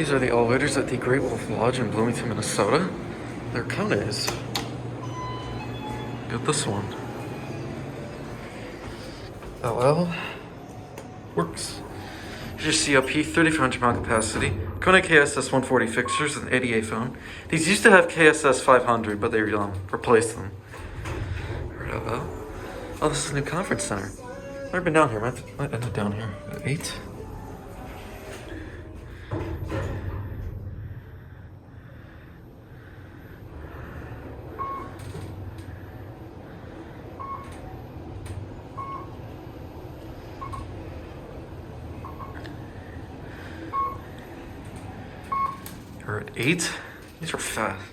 These are the elevators at the Great Wolf Lodge in Bloomington, Minnesota. They're KONE's. Get this one. LL. Works. Here's your COP, 3,500 mile capacity. KONE KSS 140 fixtures and 88 phone. These used to have KSS 500, but they replaced them. Heard of that? Oh, this is a new conference center. I've never been down here. Might end up down here. 8. We're at 8. These are fast.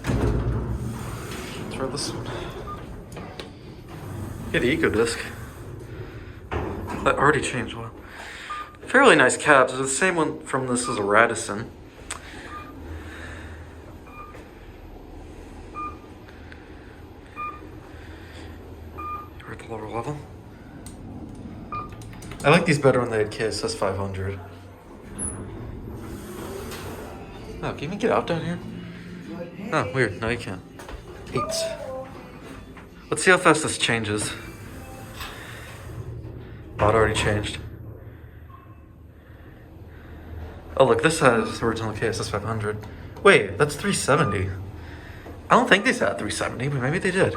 Let's try this one. Yeah, the Eco Disc. That already changed well. Fairly nice cabs. The same one from this is a Raddison. We're at the lower level. I like these better when they had KSS 500. Oh, can you even get out down here? Oh, weird. No, you can't. 8. Let's see how fast this changes. Oh, it already changed. Oh, look, this has original KSS 500. Wait, that's 370. I don't think these had 370, but maybe they did.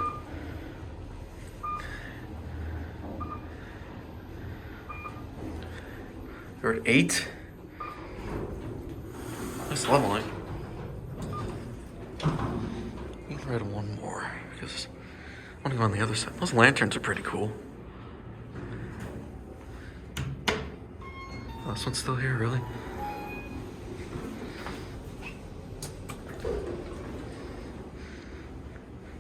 We're at 8. Nice leveling. We can write one more because I want to go on the other side. Those lanterns are pretty cool. Oh, this one's still here, really?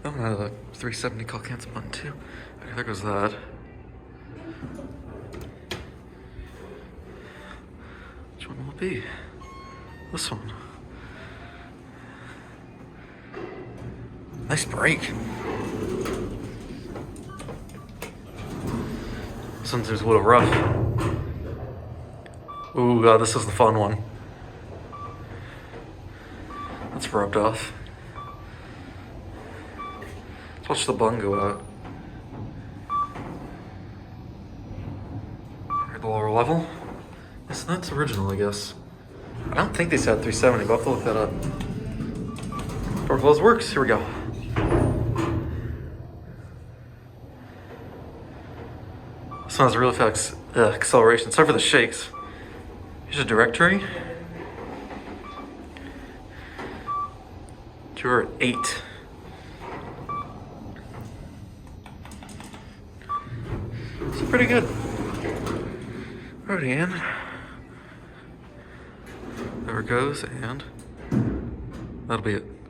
Oh, and I have a 370 call cancel button too. Okay, there goes that. Which one will it be? This one. Nice brake. This one's just a little rough. Ooh, God, this is the fun one. That's rubbed off. Let's watch the bung go out. At the lower level. Yes, that's original, I guess. I don't think they said 370, but I'll have to look that up. Door close works. Here we go. This one has really fast acceleration. Sorry for the shakes. Here's a directory. We're at 8. It's pretty good. Alrighty, in. There it goes, and that'll be it.